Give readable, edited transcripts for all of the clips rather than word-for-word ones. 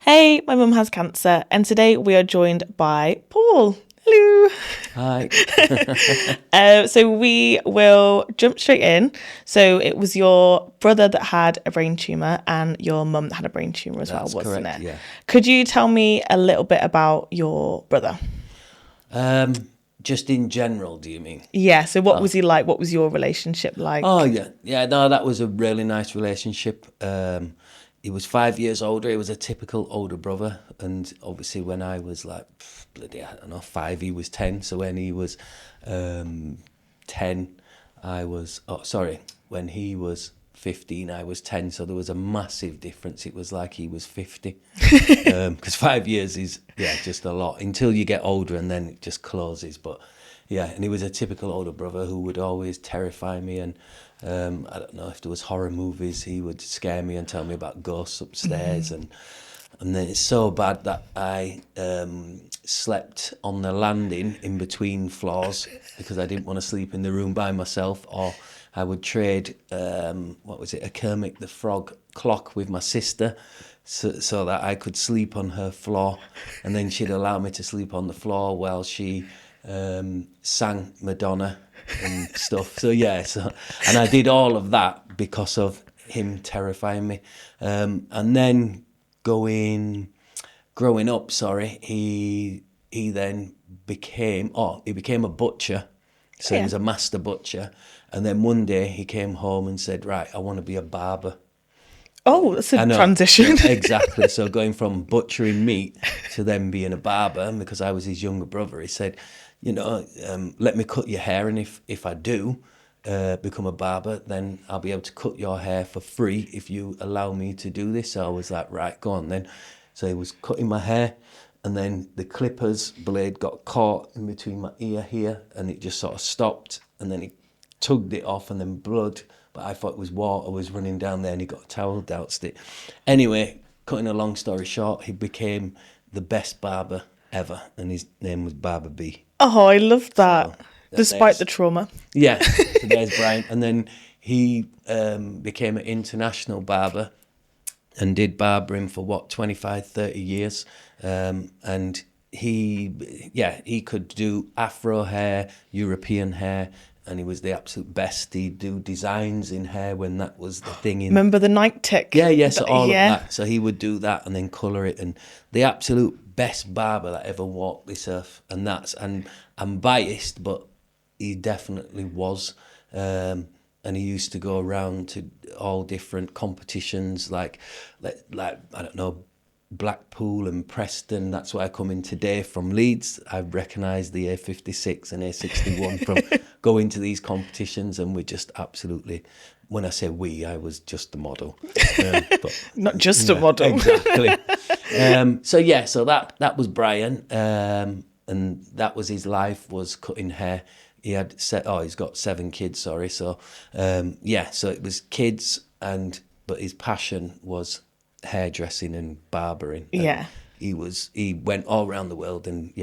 Hey, my mum has cancer, and today we are joined by Paul. Hello. Hi. So we will jump straight in. So it was your brother that had a brain tumour and your mum that had a brain tumour as well, That's wasn't correct, it? yeah. Could you tell me a little bit about your brother? Just in general, do you mean? Yeah, so what was Oh, he like? What was your relationship oh like? yeah, yeah. No, that was a really nice relationship. He was 5 years older. He was a typical older brother, and obviously when I was like bloody, I don't know, five, he was 10. So when he was 10, I was. Oh, sorry. When he was 15, I was 10. So there was a massive difference. It was like he was 50. Because 5 years is just a lot until you get older and then it just closes. But yeah, and he was a typical older brother who would always terrify me. And I don't know if there was horror movies, he would scare me and tell me about ghosts upstairs. And then it's so bad that I slept on the landing in between floors because I didn't want to sleep in the room by myself. Or I would trade what was it, a Kermit the Frog clock with my sister, so that I could sleep on her floor, and then she'd allow me to sleep on the floor while she sang Madonna and stuff. So yeah, and I did all of that because of him terrifying me. And then going growing up, sorry, he then became a butcher. Oh, So he yeah. was a master butcher. And then one day he came home and said, right, I want to be a barber. Oh, that's a I know, transition. yeah, exactly. So going from butchering meat to then being a barber, and because I was his younger brother, he said, let me cut your hair, and if I do become a barber, then I'll be able to cut your hair for free if you allow me to do this. So I was like, right, go on then. So he was cutting my hair, and then the clippers blade got caught in between my ear here, and it just sort of stopped, and then he tugged it off, and then blood, but I thought it was water was running down there, and he got a towel, doused it. Anyway, cutting a long story short, he became the best barber ever, and his name was Barber B. Oh, I love So that. Despite the there's, trauma. yeah, so there's Brian. And then he became an international barber and did barbering for what, 25, 30 years. And he could do Afro hair, European hair, and he was the absolute best. He'd do designs in hair when that was the thing in. Remember the night tick? Yeah, so all of Yeah. that. So he would do that and then colour it, and the absolute best barber that ever walked this earth. And I'm biased, but he definitely was. And he used to go around to all different competitions, like I don't know, Blackpool and Preston. That's why I come in today from Leeds. I recognise the A56 and A61 from going to these competitions, and we're just absolutely. When I say we, I was just the model, but Not just a yeah, model. exactly. So that was Brian, and that was his life, was cutting hair. He's got 7 kids. Sorry, so so it was kids, but his passion was hairdressing and barbering, and Yeah. he went all around the world, and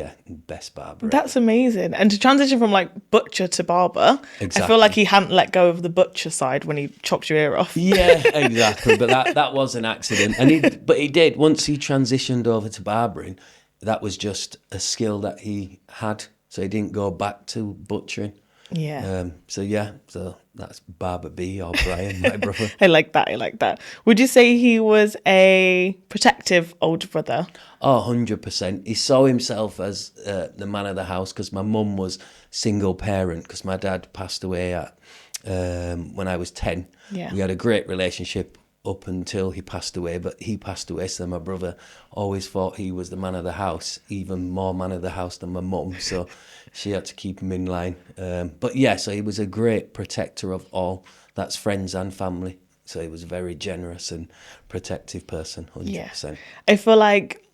best barber ever. That's amazing. And to transition from like butcher to barber, I feel like Exactly. he hadn't let go of the butcher side when he chopped your ear off. Yeah, exactly. But that was an accident, and he did once he transitioned over to barbering. That was just a skill that he had, so he didn't go back to butchering. Yeah. So that's Barber B, or Brian, my brother. I like that. I like that. Would you say he was a protective older brother? Oh, 100%. He saw himself as the man of the house, because my mum was single parent, because my dad passed away when I was 10. Yeah. We had a great relationship up until he passed away, but he passed away, so my brother always thought he was the man of the house, even more man of the house than my mum, so she had to keep him in line. So he was a great protector of all. That's friends and family. So he was a very generous and protective person, Yeah. 100%. I feel like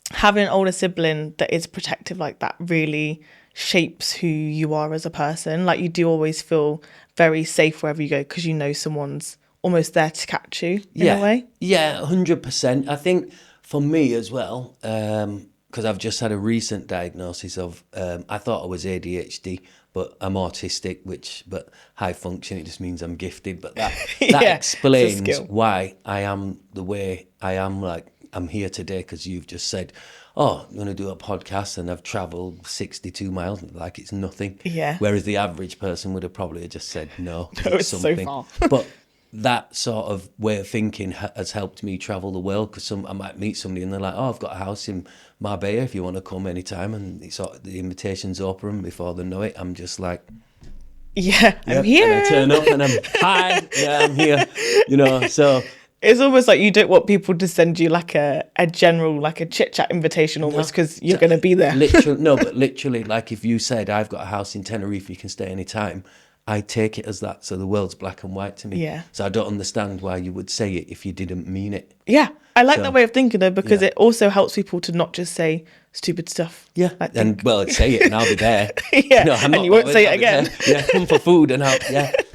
having an older sibling that is protective like that really shapes who you are as a person. Like you do always feel very safe wherever you go because you know someone's almost there to catch you in a way. Yeah, 100%. I think for me as well, because I've just had a recent diagnosis of, I thought I was ADHD, but I'm autistic, but high function, it just means I'm gifted. But that Yeah, it's a explains skill. why I am the way I am. Like, I'm here today because you've just said, oh, I'm going to do a podcast and I've travelled 62 miles, like it's nothing. Yeah. Whereas the average person would have probably just said no, 'cause No, it's so something. far. But that sort of way of thinking has helped me travel the world, because I might meet somebody and they're like, oh, I've got a house in Marbella if you want to come anytime, and the invitation's open before they know it. I'm just like, Yeah, I'm yep. here. And I turn up and I'm, hi, yeah, I'm here, so. It's almost like you don't want people to send you like a general, like a chit chat invitation almost, because you're going to be there. Literally, like if you said, I've got a house in Tenerife, you can stay anytime, I take it as that. So the world's black and white to me. Yeah. So I don't understand why you would say it if you didn't mean it. Yeah, I like that way of thinking though, because yeah. it also helps people to not just say stupid stuff. Yeah, well, say it and I'll be there. Yeah, and you won't say it again. Yeah, come for food and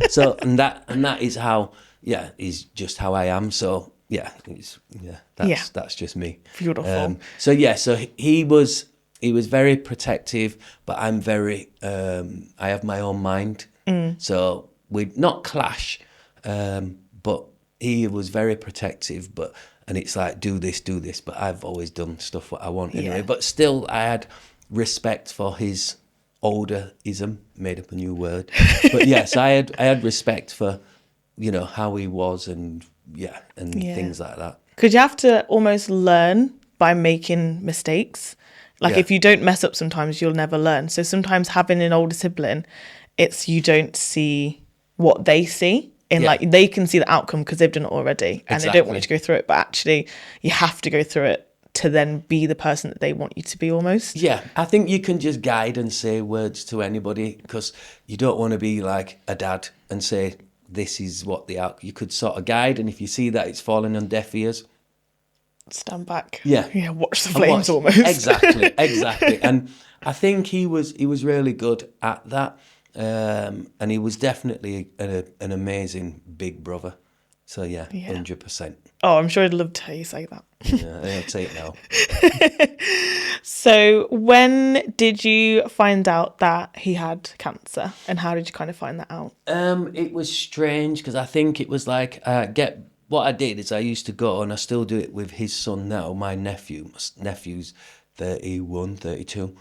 So and that is how is just how I am. So that's just me. Beautiful. So he was very protective, but I'm very I have my own mind. So we'd not clash, but he was very protective, and it's like, do this, but I've always done stuff what I want anyway. But still, I had respect for his olderism, made up a new word. But yes, I had respect for, how he was and things like that. Because you have to almost learn by making mistakes. Like if you don't mess up sometimes, you'll never learn. So sometimes having an older sibling, it's you don't see what they see. Like they can see the outcome because they've done it already and they don't want you to go through it. But actually you have to go through it to then be the person that they want you to be almost. Yeah, I think you can just guide and say words to anybody, because you don't want to be like a dad and say, this is what you could sort of guide. And if you see that it's falling on deaf ears, stand back. Yeah, watch the flames almost. Exactly. And I think he was really good at that. And he was definitely an amazing big brother. So 100%. Oh, I'm sure I'd love to hear you say that. Yeah, I'll say it now. So when did you find out that he had cancer, and how did you kind of find that out? It was strange, because I think it was like, what I did is I used to go, and I still do it with his son now, my nephew. My nephew's 31, 32.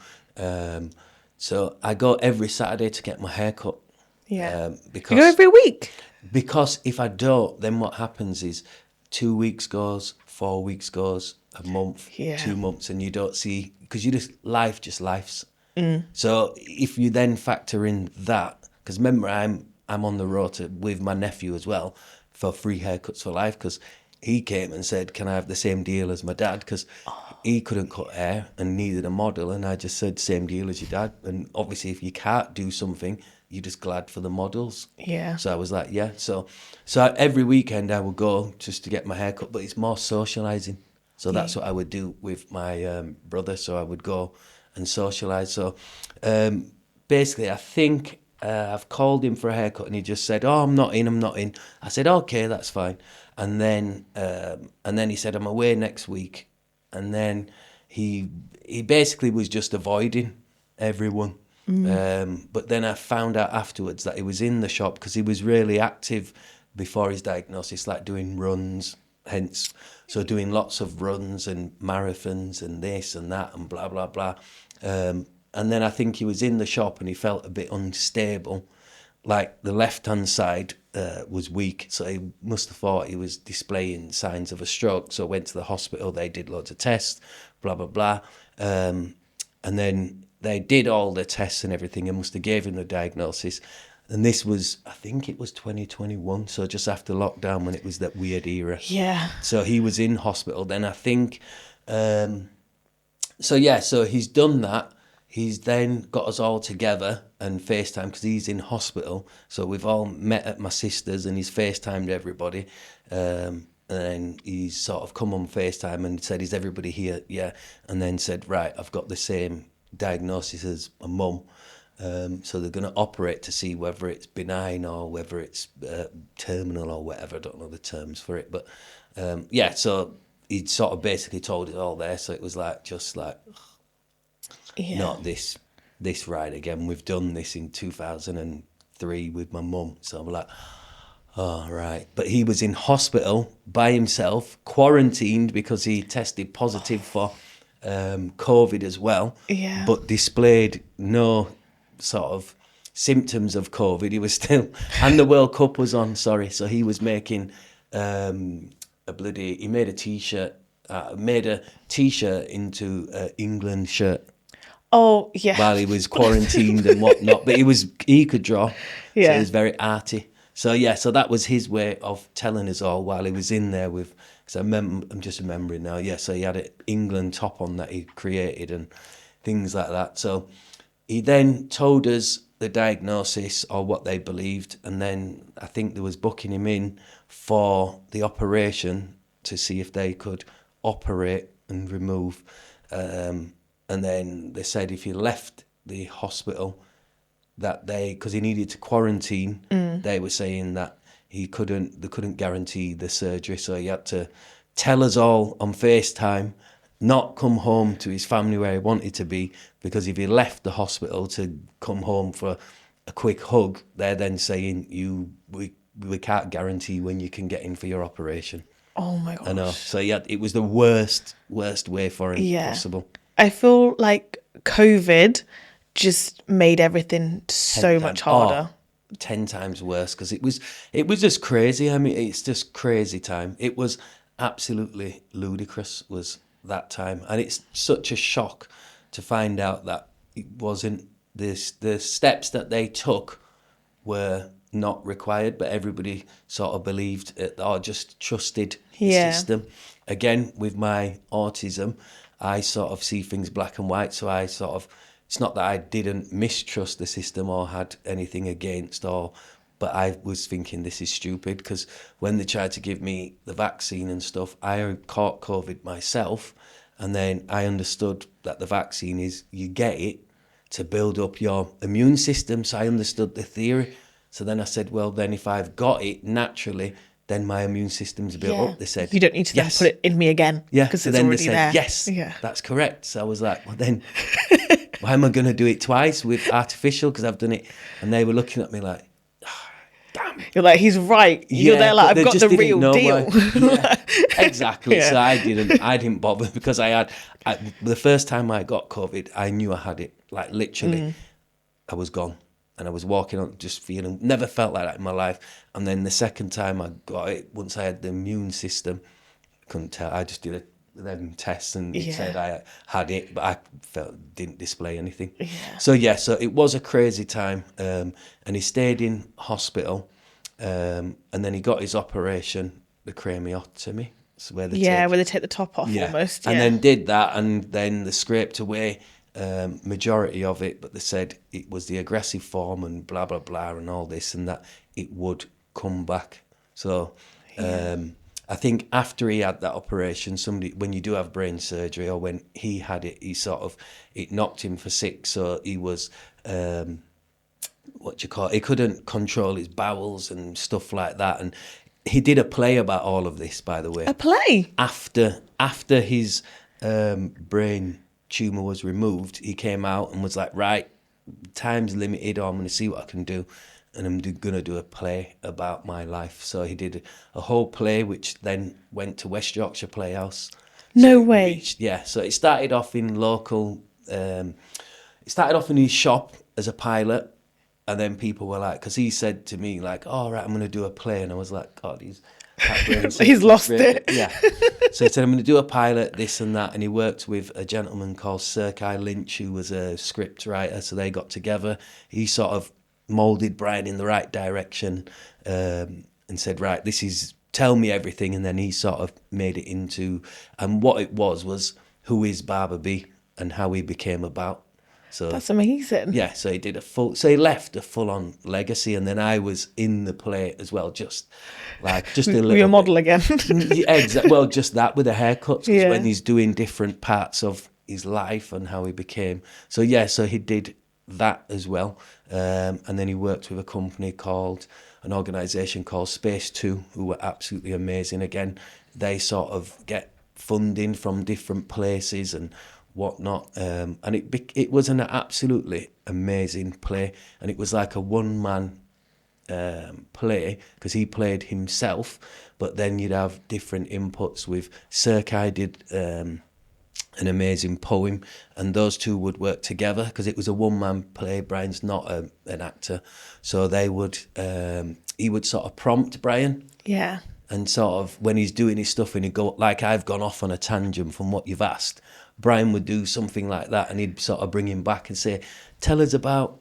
So I go every Saturday to get my hair cut. Yeah. Because you go every week? Because if I don't, then what happens is 2 weeks goes, 4 weeks goes, a month, 2 months, and you don't see, because life just lifes. So if you then factor in that, because remember I'm on the road with my nephew as well for free haircuts for life, because he came and said, can I have the same deal as my dad? Because he couldn't cut hair and needed a model, and I just said, same deal as your dad. And obviously if you can't do something, you're just glad for the models. Yeah. So I was like, So every weekend I would go just to get my hair cut, but it's more socialising. So that's what I would do with my brother. So I would go and socialise. So basically I think I've called him for a haircut, and he just said, oh, I'm not in. I said, okay, that's fine. And then he said, I'm away next week. And then he basically was just avoiding everyone. But then I found out afterwards that he was in the shop because he was really active before his diagnosis, like doing runs, so doing lots of runs and marathons and this and that and blah, blah, blah. And then I think he was in the shop and he felt a bit unstable. Like the left-hand side was weak, so he must have thought he was displaying signs of a stroke. So went to the hospital, they did loads of tests, blah, blah, blah. And then they did all the tests and everything and must have gave him the diagnosis. And this was, I think it was 2021, so just after lockdown, when it was that weird era. Yeah. So he was in hospital then, I think. So he's done that. He's then got us all together and FaceTime because he's in hospital. So we've all met at my sister's and he's FaceTimed everybody. And then he's sort of come on FaceTime and said, is everybody here? Yeah. And then said, right, I've got the same diagnosis as my mum. So they're going to operate to see whether it's benign or whether it's terminal or whatever. I don't know the terms for it. But so he'd sort of basically told it all there. So it was like, not this ride again. We've done this in 2003 with my mum. So I'm like, Oh, right. But he was in hospital by himself, quarantined because he tested positive for COVID as well, Yeah. but displayed no sort of symptoms of COVID. He was still, and the World Cup was on, sorry. So he was making he made a t-shirt into an England shirt Oh, yeah. while he was quarantined and whatnot. But he could draw, so he Yeah. was very arty. So yeah, so that was his way of telling us all while he was in there with. Because I'm just remembering now. Yeah, so he had an England top on that he created and things like that. So he then told us the diagnosis or what they believed, and then I think there was booking him in for the operation to see if they could operate and remove. And then they said if he left the hospital, because he needed to quarantine, they were saying that they couldn't guarantee the surgery, so he had to tell us all on FaceTime, not come home to his family where he wanted to be, because if he left the hospital to come home for a quick hug, they're then saying we can't guarantee when you can get in for your operation. Oh my I know. gosh. So yeah, it was the worst way for him Yeah. possible. I feel like COVID just made everything so much harder. 10 times worse, because it was just crazy. I mean, it's just crazy time. It was absolutely ludicrous was that time, and it's such a shock to find out that it wasn't this. The steps that they took were not required, but everybody sort of believed it or just trusted the Yeah. system. Again, with my autism, I sort of see things black and white, so I sort of, it's not that I didn't mistrust the system or had anything against, but I was thinking this is stupid, because when they tried to give me the vaccine and stuff, I caught COVID myself, and then I understood that the vaccine is you get it to build up your immune system. So I understood the theory. So then I said, well, then if I've got it naturally, then my immune system's built Yeah. up. They said, You don't need to then yes. put it in me again. Yeah. Because So it's then they already said, there. yes, Yeah. that's correct. So I was like, well, then why am I going to do it twice with artificial? Because I've done it. And they were looking at me like, damn. You're like, he's right. You're Yeah, there like, but they I've got just the didn't real know deal. why. Yeah, exactly. Yeah. So I didn't bother, because the first time I got COVID, I knew I had it. Like literally, I was gone, and I was walking on just feeling, never felt like that in my life. And then the second time I got it, once I had the immune system, couldn't tell. I just did them tests, and it Yeah. said I had it, but I didn't display anything. Yeah. So yeah, so it was a crazy time, and he stayed in hospital, and then he got his operation, the craniotomy, so where they Yeah, take, where they take the top off almost. Yeah. and then did that, and then they scraped away majority of it, but they said it was the aggressive form and blah blah blah and all this and that, it would come back. So I think after he had that operation, somebody, when you do have brain surgery, or when he had it, it knocked him for 6. So he was he couldn't control his bowels and stuff like that. And he did a play about all of this, by the way. A play? After his brain tumour was removed, he came out and was like, right, time's limited, or I'm going to see what I can do, and I'm going to do a play about my life. So he did a whole play, which then went to West Yorkshire Playhouse. No way. So it started off in local, it started off in his shop as a pilot, and then people were like, because he said to me like, all right, I'm going to do a play, and I was like, God, he's lost it. Yeah. So he said, I'm going to do a pilot, this and that. And he worked with a gentleman called Sir Kai Lynch, who was a script writer. So they got together. He sort of moulded Brian in the right direction, and said, right, tell me everything. And then he sort of made it into, and what it was who is Barber B and how he became about. So That's amazing. yeah, so he left a full-on legacy, and then I was in the play as well, just a little. We're a model again. Yeah, exactly. Well, just that with the haircuts, because Yeah. when he's doing different parts of his life and how he became. So yeah, so he did that as well, and then he worked with an organisation called Space 2, who were absolutely amazing. Again, they sort of get funding from different places and whatnot, and it was an absolutely amazing play, and it was like a one-man play, because he played himself, but then you'd have different inputs with Serkai did an amazing poem, and those two would work together because it was a one-man play. Brian's not an actor, so they would he would sort of prompt Brian, Yeah. and sort of when he's doing his stuff and he'd go, like I've gone off on a tangent from what you've asked, Brian would do something like that, and he'd sort of bring him back and say, tell us about,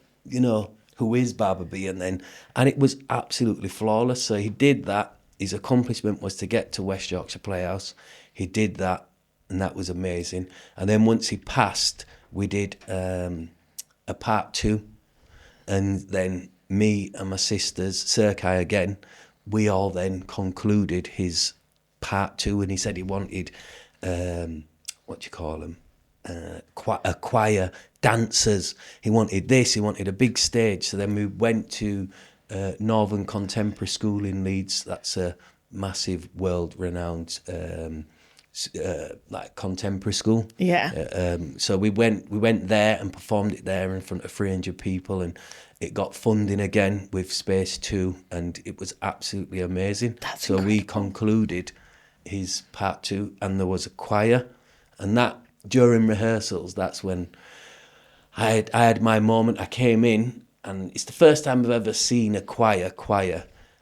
who is Barbaby, and it was absolutely flawless. So he did that. His accomplishment was to get to West Yorkshire Playhouse. He did that, and that was amazing. And then once he passed, we did a part 2, and then me and my sisters, Serkai again, we all then concluded his part 2, and he said he wanted, what do you call them, a choir, dancers. He wanted this, he wanted a big stage. So then we went to Northern Contemporary School in Leeds. That's a massive world-renowned like contemporary school. Yeah. So we went there and performed it there in front of 300 people, and it got funding again with Space 2, and it was absolutely amazing. That's so incredible. We concluded his part 2, and there was a choir, and that during rehearsals, that's when I had my moment. I came in, and it's the first time I've ever seen a choir,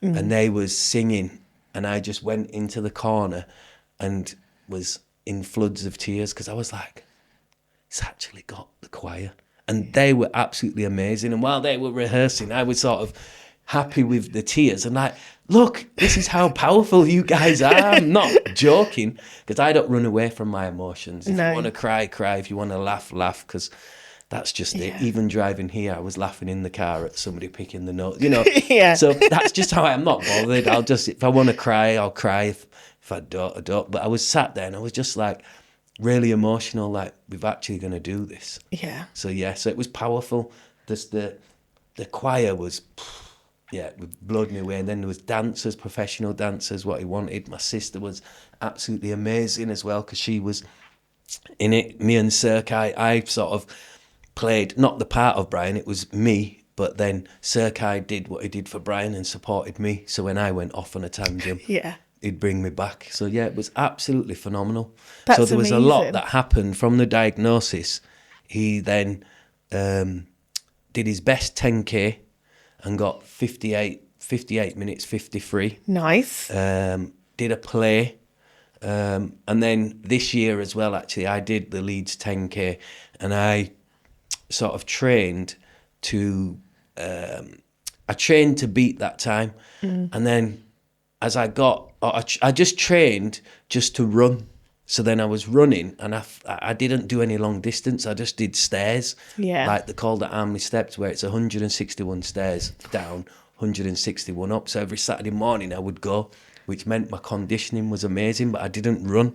and they was singing, and I just went into the corner and was in floods of tears because I was like, it's actually got the choir. And they were absolutely amazing. And while they were rehearsing, I was sort of happy with the tears and like, look, this is how powerful you guys are. I'm not joking, because I don't run away from my emotions. If No. you want to cry, cry. If you want to laugh, laugh, because that's just it. Even driving here, I was laughing in the car at somebody picking the note, Yeah. So that's just how I'm not bothered. I'll just, if I want to cry, I'll cry. If I don't, I don't. But I was sat there and I was just like really emotional, like we're actually going to do this. Yeah. So so it was powerful. Just the choir was, it blowed me away. And then there was dancers, professional dancers, what he wanted. My sister was absolutely amazing as well, because she was in it. Me and Serkai, I sort of played, not the part of Brian, it was me, but then Serkai did what he did for Brian and supported me. So when I went off on a tangent, Yeah. he'd bring me back. So it was absolutely phenomenal. That's so there was a lot amazing. that happened from the diagnosis. He then did his best 10K and got 58 minutes 53. Nice. Did a play. And then this year as well, actually, I did the Leeds 10K, and I sort of trained to beat that time. And then as I just trained just to run. So then I was running, and I didn't do any long distance. I just did stairs. Yeah. Like they call the Armley steps, where it's 161 stairs down, 161 up. So every Saturday morning I would go, which meant my conditioning was amazing, but I didn't run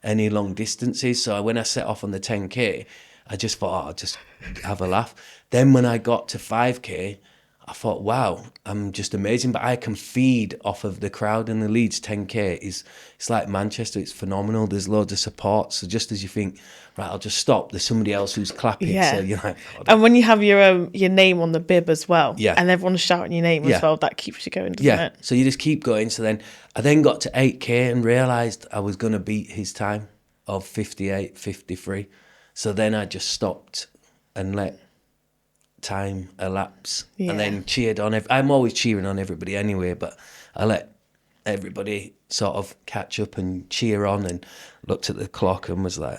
any long distances. So when I set off on the 10K, I just thought, I'll just have a laugh. Then when I got to 5K, I thought, wow, I'm just amazing. But I can feed off of the crowd, and the Leeds 10K it's like Manchester. It's phenomenal. There's loads of support. So just as you think, right, I'll just stop, there's somebody else who's clapping. Yeah. So you're like, oh, And when you have your name on the bib as well, Yeah. and everyone's shouting your name Yeah. as well, that keeps you going, doesn't it? So you just keep going. So then I then got to 8K and realised I was going to beat his time of 58:53. So then I just stopped and let time elapse, Yeah. and then cheered on. I'm always cheering on everybody anyway, but I let everybody sort of catch up and cheer on, and looked at the clock and was like,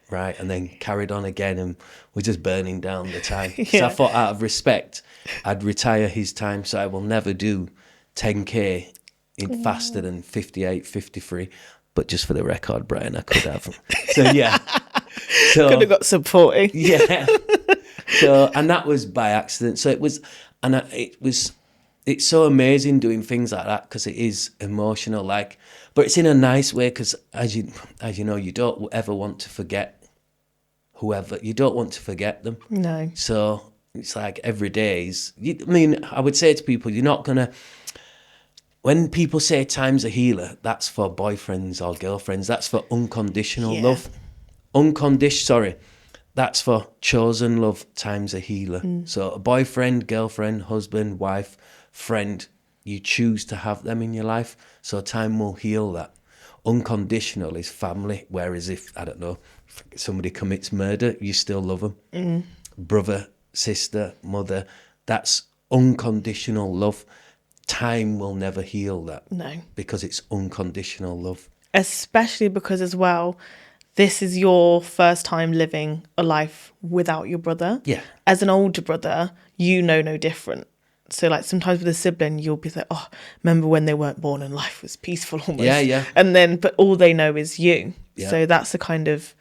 right, and then carried on again, and we're just burning down the time. So Yeah. I thought, out of respect, I'd retire his time, so I will never do 10K in faster than 58:53. But just for the record, Brian, I could have. So so Could have got sub 40. yeah. So, and that was by accident. So it was, and it's so amazing doing things like that, because it is emotional, like, but it's in a nice way, because as you know, you don't ever want to forget whoever, you don't want to forget them. No. So it's like every day I would say to people, you're not going to, when people say time's a healer, that's for boyfriends or girlfriends, that's for unconditional Yeah. love. That's for chosen love. Time's a healer. So a boyfriend, girlfriend, husband, wife, friend, you choose to have them in your life. So time will heal that. Unconditional is family, whereas if, I don't know, somebody commits murder, you still love them. Brother, sister, mother, that's unconditional love. Time will never heal that. No. Because it's unconditional love. Especially because, as well, this is your first time living a life without your brother. Yeah. As an older brother, you know no different. So, like, sometimes with a sibling, you'll be like, oh, remember when they weren't born and life was peaceful almost. Yeah. And then, but all they know is you. Yeah. So that's the kind of,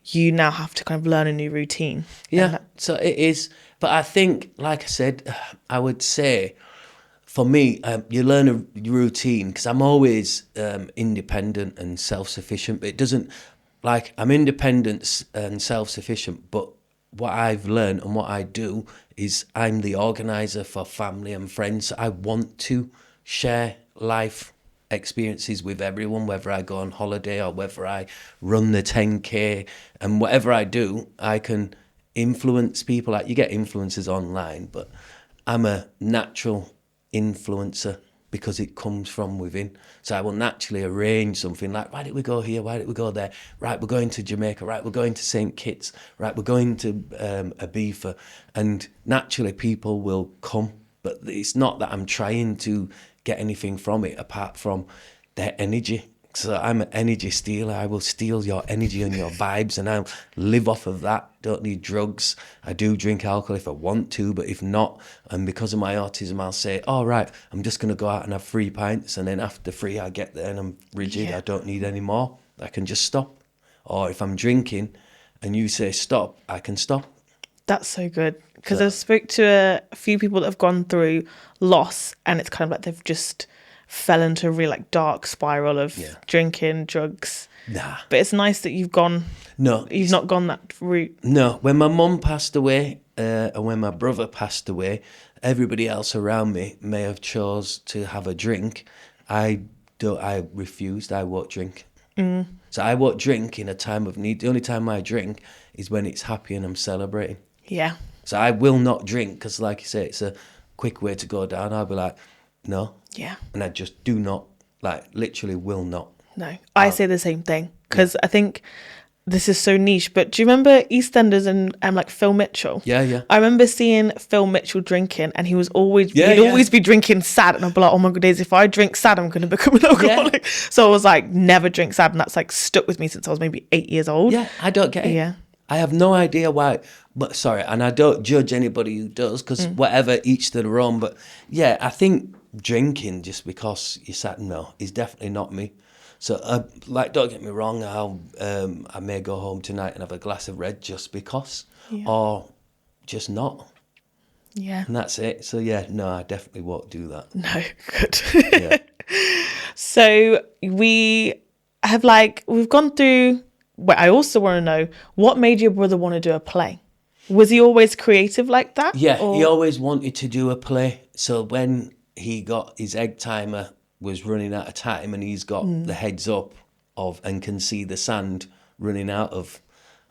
you now have to kind of learn a new routine. Yeah, so it is. But I think, like I said, I would say, for me, you learn a routine because I'm always independent and self-sufficient. But it doesn't, like, I'm independent and self-sufficient, but what I've learned and what I do is I'm the organizer for family and friends. I want to share life experiences with everyone, whether I go on holiday or whether I run the 10K, and whatever I do, I can influence people. Like, you get influencers online, but I'm a natural influencer because it comes from within. So I will naturally arrange something like, why did we go here? Why did we go there? Right, we're going to Jamaica. Right, we're going to St. Kitts. Right, we're going to Ibiza. And naturally people will come. But it's not that I'm trying to get anything from it apart from their energy. So I'm an energy stealer. I will steal your energy and your vibes, and I'll live off of that. Don't need drugs. I do drink alcohol if I want to, but if not, and because of my autism, I'll say, all right, I'm just going to go out and have 3 pints, and then after 3, I get there and I'm rigid. Yeah. I don't need any more. I can just stop. Or if I'm drinking and you say stop, I can stop. That's so good. Because I've spoke to a few people that have gone through loss, and it's kind of like they've just fell into a really like dark spiral of drinking, drugs. Nah. But it's nice that you've not gone that route. No, when my mum passed away and when my brother passed away, everybody else around me may have chose to have a drink. I refused. I won't drink. So I won't drink in a time of need. The only time I drink is when it's happy and I'm celebrating. Yeah. So I will not drink because, like you say, it's a quick way to go down. I'll be like, no. Yeah. And I just do not, like, literally will not. No. I say the same thing because I think this is so niche. But do you remember EastEnders and like Phil Mitchell? Yeah. I remember seeing Phil Mitchell drinking, and he was always always be drinking sad, and I'd be like, oh my god, days, if I drink sad, I'm going to become an alcoholic. So I was like, never drink sad, and that's like stuck with me since I was maybe 8 years old. Yeah, I don't get it. Yeah. I have no idea why, but sorry, and I don't judge anybody who does because whatever, each to their own. But yeah, I think drinking just because you sat, no, is definitely not me. So, like, don't get me wrong, I may go home tonight and have a glass of red just because, or just not. Yeah. And that's it. So, yeah, no, I definitely won't do that. No, good. Yeah. So we've gone through, well, I also want to know, what made your brother want to do a play? Was he always creative like that? Yeah, he always wanted to do a play. So when he got his egg timer was running out of time and he's got the heads up of and can see the sand running out of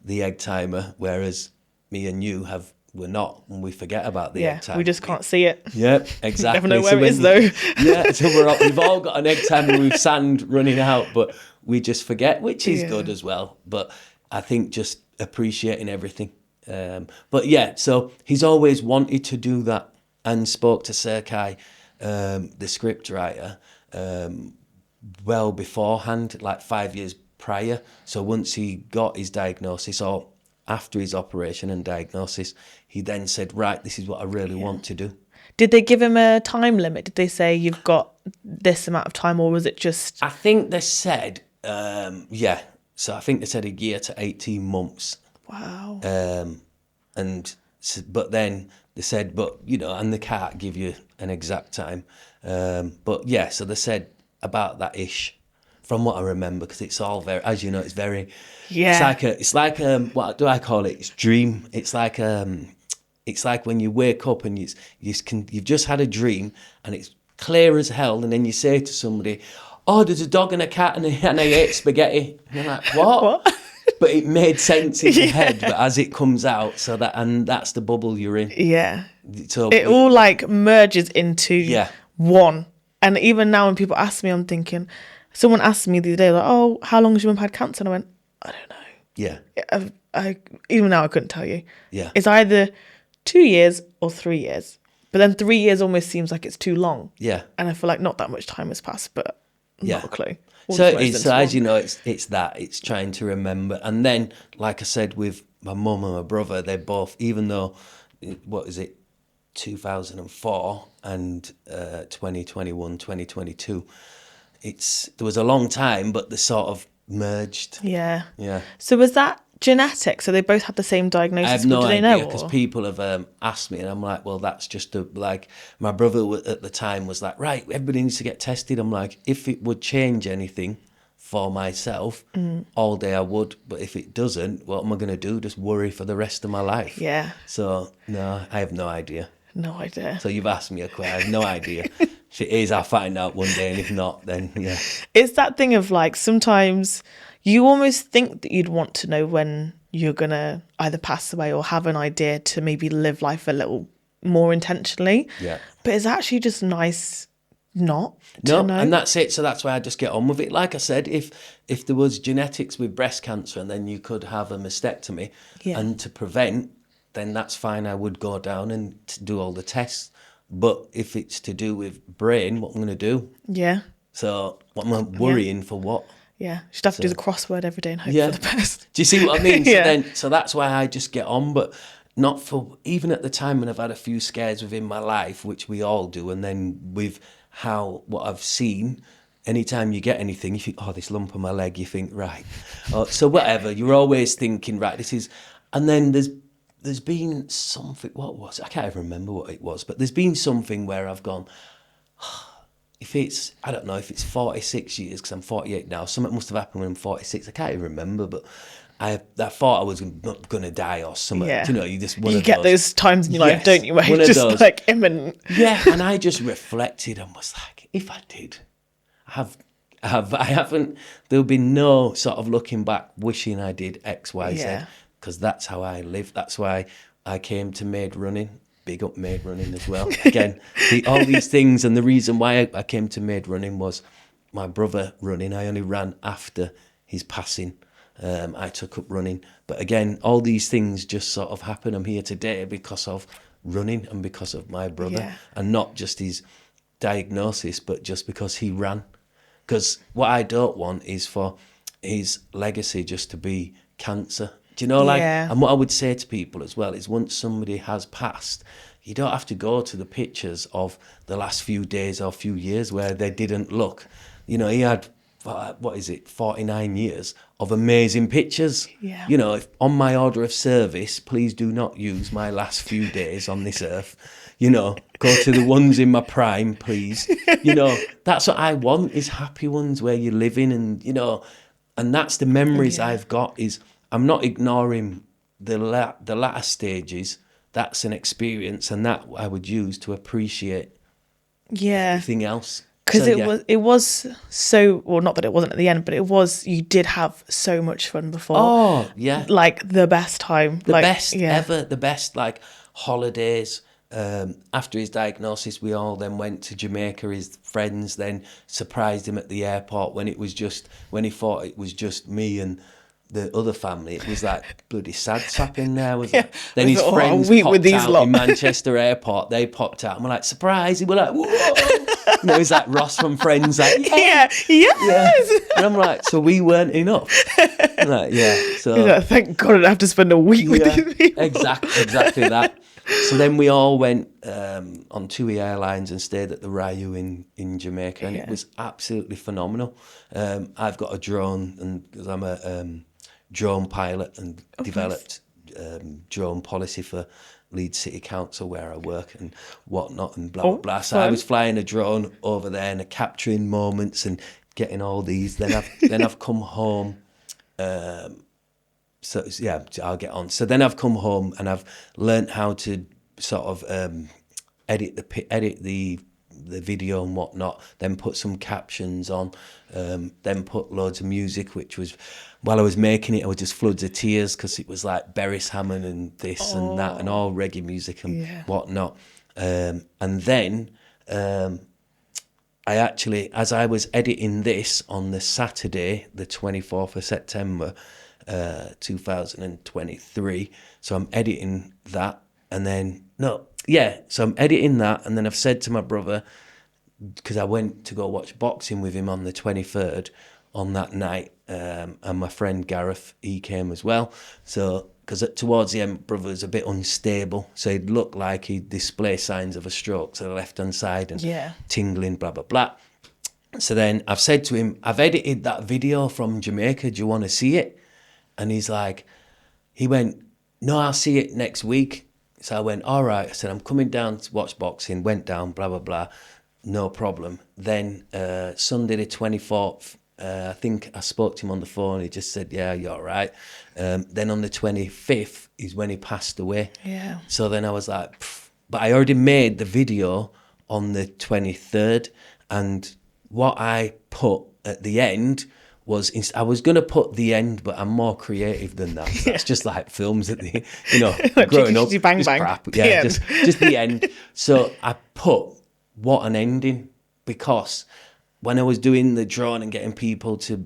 the egg timer, whereas me and you we're not, and we forget about the egg timer. We just can't see it. Yeah, exactly. Never know where it is though. Yeah, so we've all got an egg timer with sand running out, but we just forget, which is good as well. But I think just appreciating everything. But yeah, so he's always wanted to do that and spoke to Serkai, the script writer, well beforehand, like 5 years prior. So once he got his diagnosis, or after his operation and diagnosis, he then said, right, this is what I really want to do. Did they give him a time limit? Did they say you've got this amount of time, or was it just... I think they said, so I think they said a year to 18 months. Wow. But then they said, and they can't give you an exact time. But yeah, so they said about that ish, from what I remember, because it's all very, as you know, it's very, it's like what do I call it? It's dream. It's like when you wake up and you've just had a dream and it's clear as hell, and then you say to somebody, oh, there's a dog and a cat and I ate spaghetti. And you're like, what? but it made sense in the head. But as it comes out, and that's the bubble you're in. Yeah. So It all like merges into Yeah. one. And even now when people ask me, I'm thinking, someone asked me the other day, like, oh, how long has your mum had cancer? And I went, I don't know. Yeah. Even now I couldn't tell you. Yeah. It's either 2 years or 3 years. But then 3 years almost seems like it's too long. Yeah. And I feel like not that much time has passed, but not a clue. All So just merged it's, into as one. you know, it's trying to remember. And then, like I said, with my mum and my brother, they both, even though, 2004 and 2021, 2022, there was a long time, but they sort of merged. Yeah. Yeah. So was that genetic? So they both had the same diagnosis? I have no Did they idea know, because or? people have asked me, and I'm like, well, that's just like my brother at the time was like, right, everybody needs to get tested. I'm like, if it would change anything for myself, all day I would, but if it doesn't, what am I going to do? Just worry for the rest of my life. Yeah. So no, I have no idea. No idea. So you've asked me a question. I have no idea. If it is, I'll find out one day, and if not, then yeah. It's that thing of like, sometimes you almost think that you'd want to know when you're going to either pass away or have an idea to maybe live life a little more intentionally. Yeah. But it's actually just nice not No, to know. and that's it. So that's why I just get on with it. Like I said, if there was genetics with breast cancer and then you could have a mastectomy and to prevent, then that's fine. I would go down and do all the tests. But if it's to do with brain, what I'm going to do? Yeah. So what am I worrying for what? Yeah. Should have to do the crossword every day and hope Yeah. for the best. Do you see what I mean? Yeah. So that's why I just get on, but not for, even at the time when I've had a few scares within my life, which we all do, and then with what I've seen, anytime you get anything, you think, oh, this lump on my leg, you think, right. So whatever, you're always thinking, right, this is, and then there's been something, what was it? I can't even remember what it was, but there's been something where I've gone, I don't know if it's 46 years, because I'm 48 now, something must have happened when I'm 46, I can't even remember, but I thought I was going to die or something. Yeah. You know, you just You get those times in your life, Yes, don't you, where one it's of just those. like imminent. Yeah, and I just reflected and was like, if I did, I haven't, there'll be no sort of looking back, wishing I did X, Y, Z, Yeah. because that's how I live. That's why I came to Maid Running. Big up Maid Running as well. Again, all these things, and the reason why I came to Maid Running was my brother running. I only ran after his passing. I took up running. But again, all these things just sort of happen. I'm here today because of running and because of my brother. Yeah. And not just his diagnosis, but just because he ran. Because what I don't want is for his legacy just to be cancer. Do you know, like, Yeah. and what I would say to people as well is once somebody has passed, you don't have to go to the pictures of the last few days or few years where they didn't look. You know, he had, 49 years of amazing pictures. Yeah. You know, if on my order of service, please do not use my last few days on this earth. You know, go to the ones in my prime, please. You know, that's what I want, is happy ones where you're living, and, you know, and that's the memories I've got, is I'm not ignoring the latter stages. That's an experience, and that I would use to appreciate everything else. Because So, it was so, well, not that it wasn't at the end, but you did have so much fun before. Oh, yeah. Like the best time. The best ever, the best, like, holidays. After his diagnosis, we all then went to Jamaica. His friends then surprised him at the airport when he thought it was just me and the other family. It was like bloody sad sap in there. Then his friends popped out in Manchester airport. They popped out and were like, surprise. He were like, whoa. You know, it was like Ross from Friends, like, yes. And I'm like, so we weren't enough. I'm like, yeah. So like, thank God I don't have to spend a week with these people. Exactly that. So then we all went on TUI Airlines and stayed at the Ryu in Jamaica, and it was absolutely phenomenal. I've got a drone, and because I'm a drone pilot, and developed drone policy for Leeds City Council where I work and whatnot, and blah, blah, blah. So I was flying a drone over there and capturing moments and getting all these. Then I've come home. So yeah, I'll get on. So then I've come home and I've learnt how to sort of edit the the video and whatnot, then put some captions on, then put loads of music, which was, while I was making it, I was just floods of tears because it was like Beres Hammond and this and that and all reggae music and whatnot. And then I actually, as I was editing this on the Saturday, the 24th of September, 2023, so I'm editing that, and then, so I'm editing that, and then I've said to my brother, because I went to go watch boxing with him on the 23rd on that night, and my friend Gareth, he came as well. So, because towards the end, brother was a bit unstable, so he'd look like he'd display signs of a stroke to the left-hand side and tingling, blah, blah, blah. So then I've said to him, I've edited that video from Jamaica, do you want to see it? And he went, no, I'll see it next week. So I went, all right. I said, I'm coming down to watch boxing, went down, blah, blah, blah. No problem. Then Sunday the 24th, I think I spoke to him on the phone. He just said, yeah, you're all right. Then on the 25th is when he passed away. Yeah. So then I was like, pff. But I already made the video on the 23rd. And what I put at the end was, I was going to put the end, but I'm more creative than that. That's just like films at the, growing up, bang, just bang. crap. Yeah, just the end. So I put, what an ending, because when I was doing the drawing and getting people to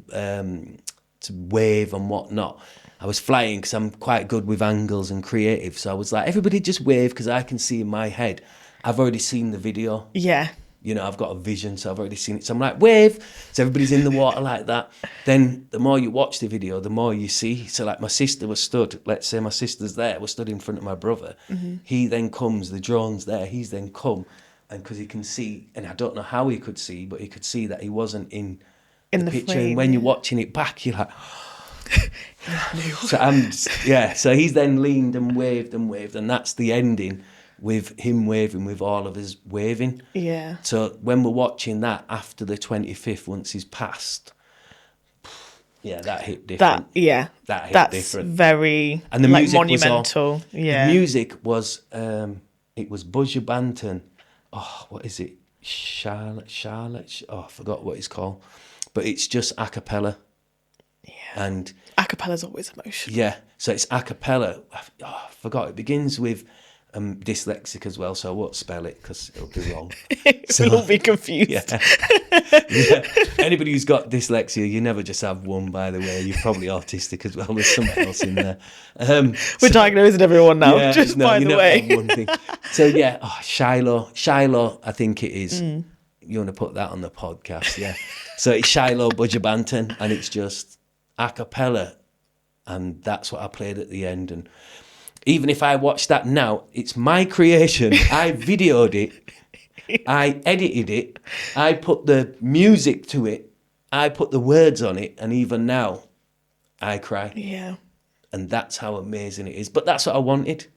wave and whatnot, I was flying because I'm quite good with angles and creative. So I was like, everybody just wave because I can see in my head. I've already seen the video. Yeah. I've got a vision, so I've already seen it. So I'm like, wave. So everybody's in the water like that. Then the more you watch the video, the more you see. So like my sister was stood, let's say my sister's there, was stood in front of my brother. Mm-hmm. He then comes, the drone's there, he's then come. And because he can see, and I don't know how he could see, but he could see that he wasn't in the picture. Frame, and when you're watching it back, you're like, so he's then leaned and waved, and that's the ending, with him waving, with all of us waving. Yeah. So when we're watching that after the 25th, once he's passed, that hit different. That's different. Very, and the music monumental. Was all, the music was, it was Buzzer Banton. Oh, what is it? Charlotte. Oh, I forgot what it's called. But it's just a cappella. Yeah. And a cappella's always emotional. Yeah. So it's a cappella. I forgot. It begins with dyslexic as well, so I won't spell it because it'll be wrong. We'll all be confused. Yeah. Anybody who's got dyslexia, you never just have one, by the way. You're probably autistic as well. There's something else in there. We're diagnosing everyone now, by the way. One thing. So Shiloh, I think it is. You want to put that on the podcast, yeah. So it's Shiloh Buzzer Banton, and it's just a cappella, and that's what I played at the end. And even if I watch that now, it's my creation. I videoed it. I edited it. I put the music to it. I put the words on it. And even now, I cry. Yeah. And that's how amazing it is. But that's what I wanted.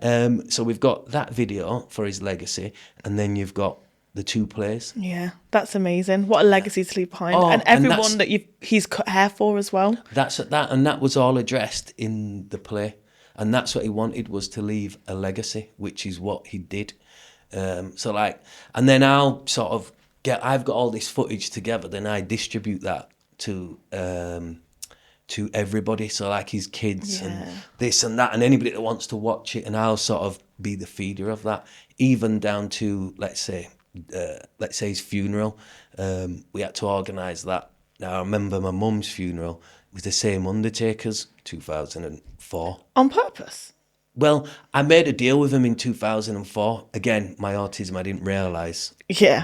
So we've got that video for his legacy. And then you've got the 2 plays. Yeah, that's amazing. What a legacy to leave behind. And everyone that he's cut hair for as well. And that was all addressed in the play. And that's what he wanted, was to leave a legacy, which is what he did. And then I'll sort of I've got all this footage together, then I distribute that to everybody. So like his kids and this and that, and anybody that wants to watch it, and I'll sort of be the feeder of that, even down to, let's say his funeral. We had to organise that. Now I remember my mum's funeral was the same undertakers, 2004. On purpose? Well, I made a deal with him in 2004. Again, my autism, I didn't realise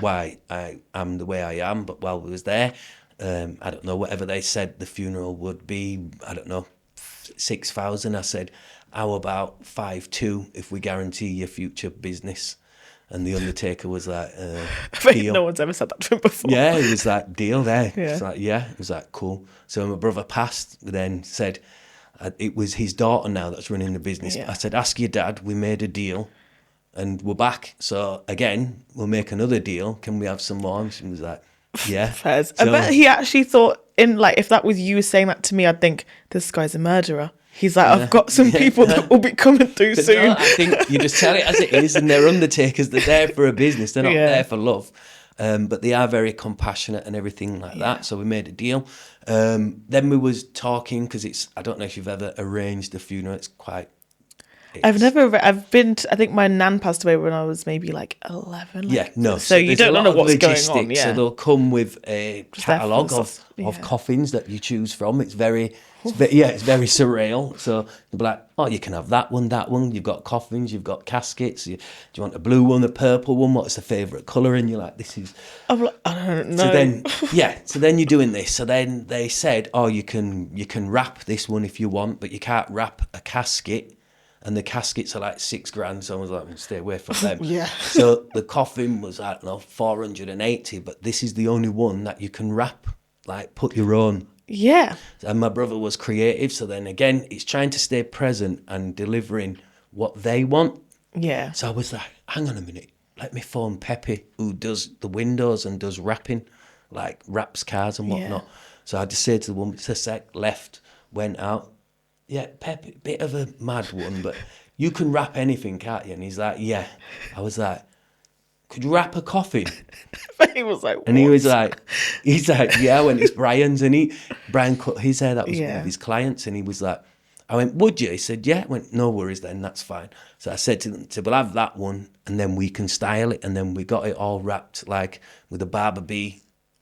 why I am the way I am. But while we was there, I don't know, whatever they said the funeral would be, I don't know, 6,000. I said, how about 5,200 if we guarantee your future business? And the undertaker was like, deal. No one's ever said that to him before. Yeah, it was like, deal there. Yeah. It was like, cool. So my brother passed, then said, it was his daughter now that's running the business. Yeah. I said, ask your dad, we made a deal and we're back. So again, we'll make another deal. Can we have some more? And she was like, yeah. Fairs. I bet he actually thought, if that was you saying that to me, I'd think, this guy's a murderer. He's like, I've got some people that will be coming through But soon. no, I think you just tell it as it is, and they're undertakers. They're there for a business. They're not Yeah. there for love. But they are very compassionate and everything like that. So we made a deal. Then we was talking, because I don't know if you've ever arranged a funeral. I've been I think my nan passed away when I was maybe like 11. Yeah, no. So you there's don't a lot know of what's going logistics. on. Yeah. So they'll come with a catalogue full of stuff. Yeah. coffins that you choose from. It's very surreal. So they'll be like, oh, you can have that one. You've got coffins, you've got caskets. Do you want a blue one, a purple one? What's the favourite colour? And you're like, this is... I'm like, I don't know. So then you're doing this. So then they said, oh, you can wrap this one if you want, but you can't wrap a casket. And the caskets are like $6,000, so I was like, stay away from them. Yeah. So the coffin was, I don't know, 480, but this is the only one that you can wrap, like put your own. Yeah. And my brother was creative, so then again, it's trying to stay present and delivering what they want. Yeah. So I was like, hang on a minute, let me phone Pepe, who does the windows and does wrapping, like wraps cars and whatnot. Yeah. So I just said to the woman, it's a sec, left, went out. Yeah, Pepe, bit of a mad one, but you can wrap anything, can't you? And he's like, yeah. I was like, could you wrap a coffin? He was like, And he's like, yeah, when it's Brian's. And Brian cut his hair, that was one of his clients. And he was like, I went, would you? He said, yeah. I went, no worries then, that's fine. So I said to them, we'll have that one, and then we can style it. And then we got it all wrapped, like with a Barber Bee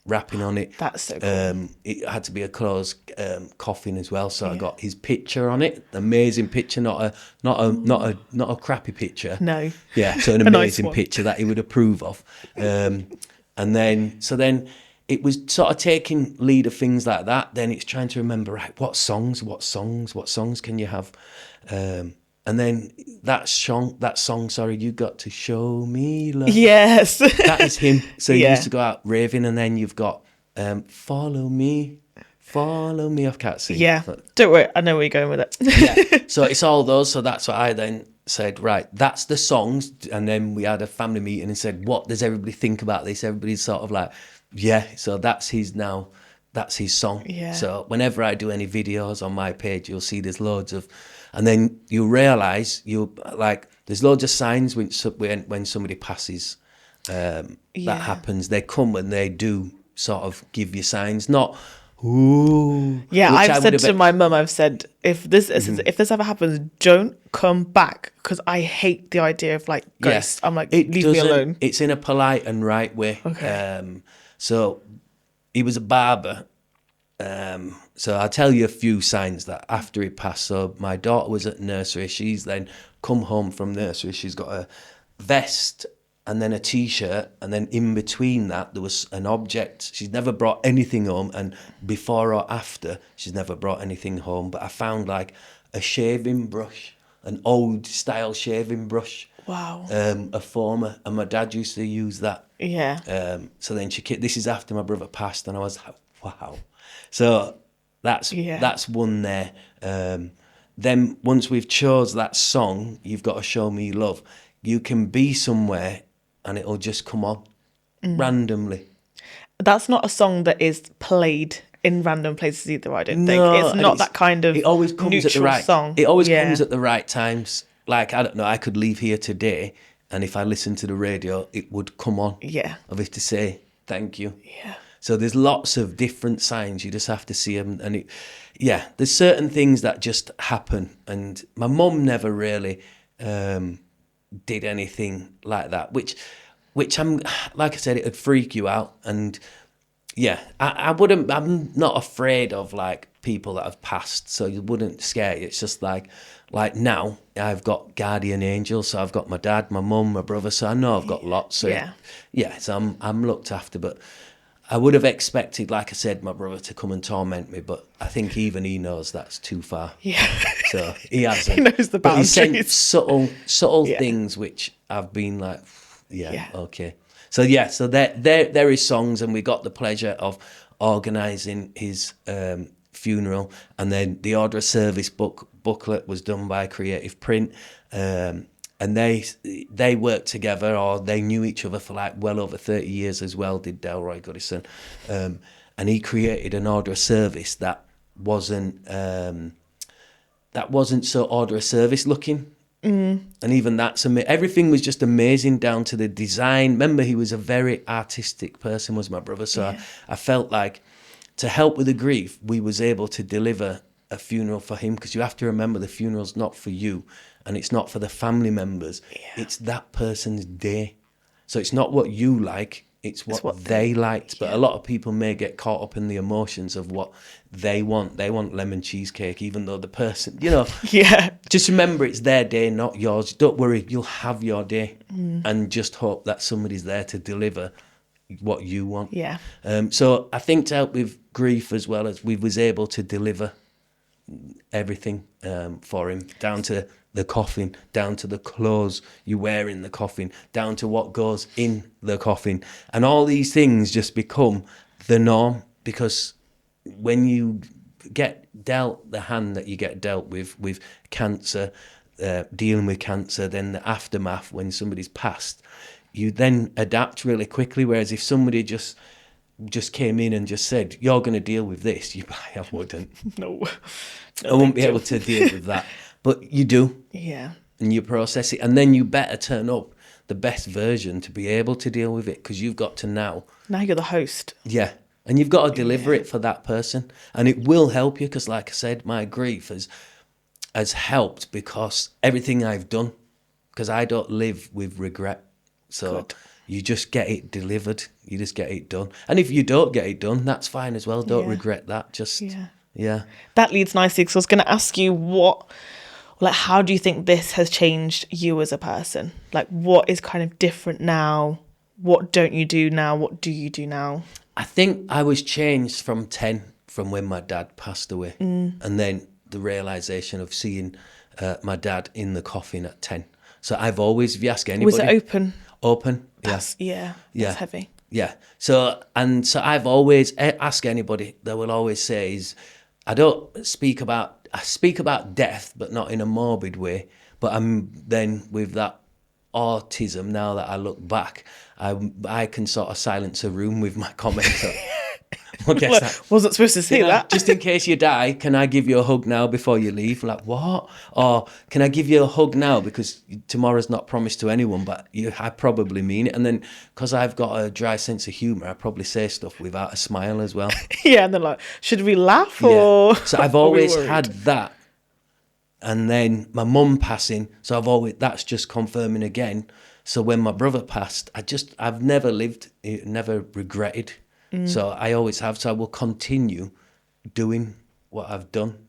wrapping on it. That's so cool. It had to be a closed coffin as well, so I got his picture on it. Amazing picture, not a crappy picture. No. Yeah, so an A nice amazing one. picture that he would approve of. And then it was sort of taking lead of things like that. Then it's trying to remember, right, what songs can you have? And then that song, you got to show me love. Yes. That is him. So he Yeah. used to go out raving, and then you've got follow me. I can't sing. Yeah. But, Don't worry. I know where you're going with it. yeah. So it's all those. So that's what I then said, right, that's the songs. And then we had a family meeting and said, what does everybody think about this? Everybody's sort of like, yeah. So that's his song. Yeah. So whenever I do any videos on my page, you'll see there's loads of, and then you realise there's loads of signs when somebody passes. That happens. They come and they do sort of give you signs, not ooh. Yeah, which I've said to my mum, if this ever happens, don't come back, because I hate the idea of like ghosts. I'm like, leave me alone. It's in a polite and right way. Okay. So he was a barber. So I'll tell you a few signs that after he passed. So my daughter was at nursery. She's then come home from nursery. She's got a vest and then a T-shirt, and then in between that there was an object. She's never brought anything home, and before or after she's never brought anything home. But I found like a shaving brush, an old style shaving brush. Wow. A former, and my dad used to use that. Yeah. So then this is after my brother passed, and I was like, wow. So that's one there. Then once we've chose that song, you've got to show me love. You can be somewhere and it'll just come on randomly. That's not a song that is played in random places either, I don't think. No, It's not that kind of it always comes at the right song. It always comes at the right times. Like, I don't know, I could leave here today, and if I listened to the radio, it would come on. Yeah. Of it to say thank you. Yeah. So there's lots of different signs. You just have to see them. And there's certain things that just happen. And my mum never really did anything like that, which I'm, like I said, it'd freak you out. And yeah, I'm not afraid of like people that have passed, so it wouldn't scare you. It's just like now I've got guardian angels, so I've got my dad, my mum, my brother, so I know I've got lots. So so I'm looked after. But I would have expected, like I said, my brother to come and torment me, but I think even he knows that's too far. Yeah. So he hasn't. He knows the But he boundaries. sent subtle things which I've been like, okay. So so there is songs, and we got the pleasure of organising his funeral, and then the order of service booklet was done by Creative Print. And they worked together, or they knew each other for like well over 30 years as well, did Delroy Goodison. And he created an order of service that wasn't that wasn't so order of service looking. And even that's everything was just amazing, down to the design. Remember, he was a very artistic person, was my brother. So I felt like, to help with the grief, we was able to deliver a funeral for him, because you have to remember, the funeral's not for you, and it's not for the family members. It's that person's day. So it's not what you like, it's what they liked. But a lot of people may get caught up in the emotions of what they want. They want lemon cheesecake, even though the person, just remember, it's their day, not yours. Don't worry, you'll have your day. And just hope that somebody's there to deliver what you want. So I think, to help with grief as well, as we was able to deliver everything for him, down to the coffin, down to the clothes you wear in the coffin, down to what goes in the coffin. And all these things just become the norm, because when you get dealt the hand that you get dealt with cancer, dealing with cancer, then the aftermath when somebody's passed, you then adapt really quickly. Whereas if somebody just came in and just said, you're going to deal with this, I wouldn't. No. I wouldn't be able to deal with that. But you do. Yeah. And you process it. And then you better turn up the best version to be able to deal with it, because you've got to now You're the host. Yeah. And you've got to deliver it for that person. And it will help you, because like I said, my grief has helped, because everything I've done, because I don't live with regret. So you just get it delivered. You just get it done. And if you don't get it done, that's fine as well. Don't regret that. Just, That leads nicely, because I was going to ask you how do you think this has changed you as a person? Like, what is kind of different now? What don't you do now? What do you do now? I think I was changed from 10, from when my dad passed away. And then the realisation of seeing my dad in the coffin at 10. So I've always, if you ask anybody... Was it open? Open, That's heavy. Yeah. So I've always, ask anybody, they will always say is, I speak about death, but not in a morbid way. But I'm then, with that autism, now that I look back, I can sort of silence a room with my comments. I guess that wasn't supposed to say that. Just in case you die, can I give you a hug now before you leave? Like, what? Or can I give you a hug now, because tomorrow's not promised to anyone, but I probably mean it. And then, because I've got a dry sense of humour, I probably say stuff without a smile as well. And then, like, should we laugh or... So I've always had that. And then my mum passing, so that's just confirming again. So when my brother passed, I've never never regretted. So I always have. So I will continue doing what I've done,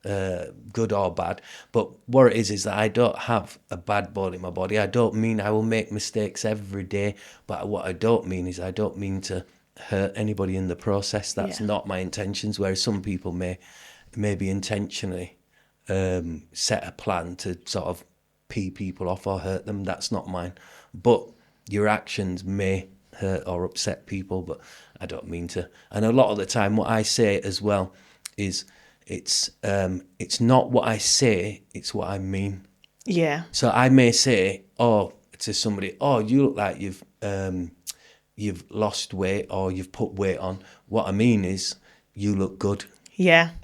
good or bad. But what it is that I don't have a bad ball in my body. I don't mean I will make mistakes every day. But what I don't mean is I don't mean to hurt anybody in the process. That's not my intentions. Whereas some people may be intentionally set a plan to sort of pee people off or hurt them. That's not mine. But your actions may hurt or upset people, but I don't mean to. And a lot of the time what I say as well is it's not what I say, it's what I mean. So I may say to somebody, you look like you've lost weight or you've put weight on. What I mean is, you look good.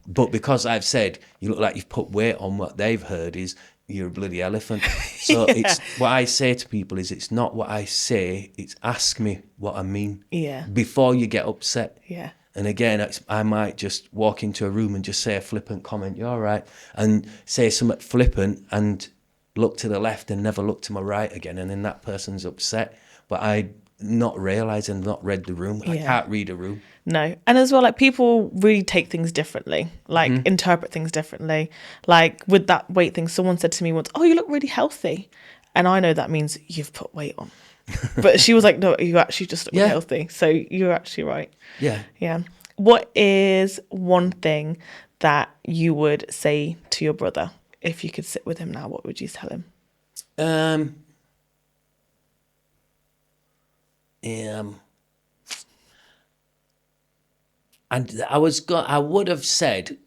But because I've said you look like you've put weight on, what they've heard is you're a bloody elephant. So it's what I say to people is, it's not what I say, it's ask me what I mean before you get upset. And again, I might just walk into a room and just say a flippant comment, you're all right, and say something flippant and look to the left and never look to my right again, and then that person's upset. But I not realising, not read the room. I can't read a room. No. And as well, like, people really take things differently, like interpret things differently. Like with that weight thing, someone said to me once, you look really healthy. And I know that means you've put weight on. But she was like, no, you actually just look really healthy. So you're actually right. Yeah. What is one thing that you would say to your brother if you could sit with him now? What would you tell him? And I would have said,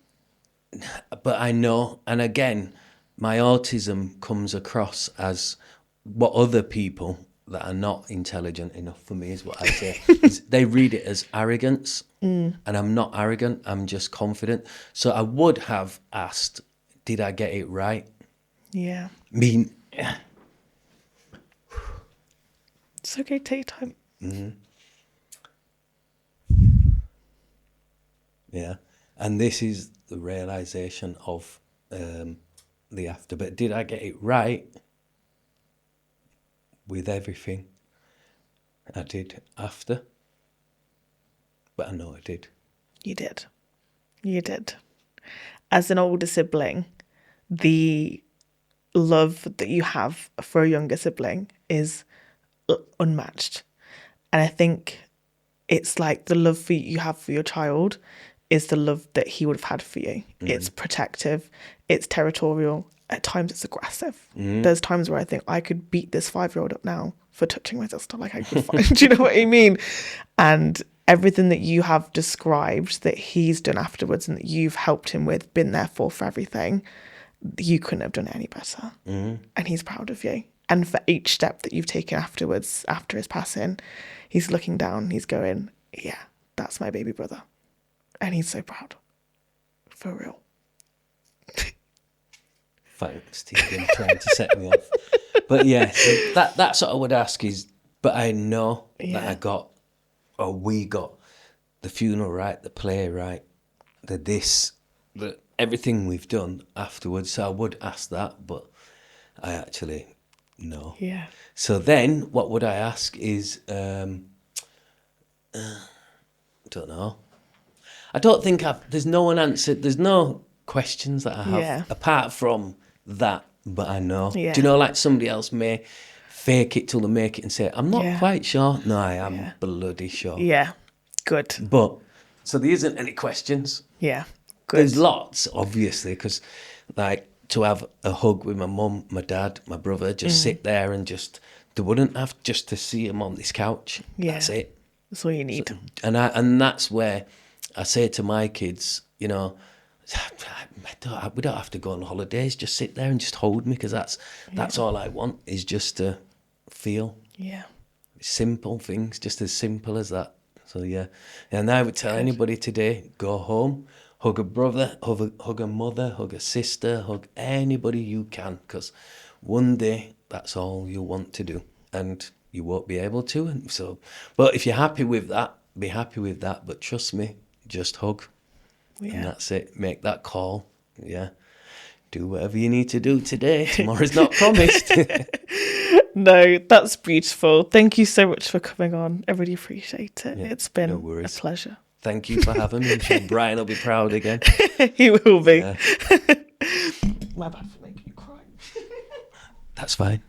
but I know, and again, my autism comes across as what other people that are not intelligent enough for me, is what I say. They read it as arrogance, and I'm not arrogant, I'm just confident. So I would have asked did I get it right? Yeah. I mean, It's okay, take your time. yeah. And this is the realization of the after. But did I get it right with everything I did after? But I know I did. You did. You did. As an older sibling, the love that you have for a younger sibling is unmatched. And I think it's like the love you have for your child is the love that he would have had for you. It's protective, it's territorial, at times it's aggressive. There's times where I think I could beat this 5-year-old up now for touching my sister, like I could find, do you know what I mean? And everything that you have described that he's done afterwards and that you've helped him with, been there for everything, you couldn't have done it any better. And he's proud of you. And for each step that you've taken afterwards, after his passing, he's looking down, he's going, yeah, that's my baby brother. And he's so proud. For real. Thanks, Tegan, trying to set me off. But yeah, so that's what I would ask is, but I know that we got the funeral right, the play right, the everything we've done afterwards. So I would ask that, but I actually know. Yeah. So then what would I ask is, don't know. I don't think there's no one answered, there's no questions that I have apart from that, but I know. Yeah. Do you know, like somebody else may fake it till they make it and say, I'm not quite sure. No, I am bloody sure. Yeah. Good. But, so there isn't any questions. Yeah. Good. There's lots, obviously, because like to have a hug with my mum, my dad, my brother, just sit there and just, they wouldn't have just to see him on this couch. Yeah. That's it. That's all you need. So, and that's where I say to my kids, you know, we don't have to go on holidays. Just sit there and just hold me, because that's all I want, is just to feel. Yeah. Simple things, just as simple as that. So yeah, and I would tell anybody today, go home, hug a brother, hug a mother, hug a sister, hug anybody you can, because one day that's all you want to do, and you won't be able to. And so, but if you're happy with that, be happy with that. But trust me, just hug. Yeah. And that's it. Make that call. Yeah. Do whatever you need to do today. Tomorrow's not promised. No, that's beautiful. Thank you so much for coming on. I really appreciate it. Yeah, It's been no a worries. pleasure. Thank you for having me. I'm sure Brian will be proud again. He will be. Yeah. My bad for making you cry. That's fine.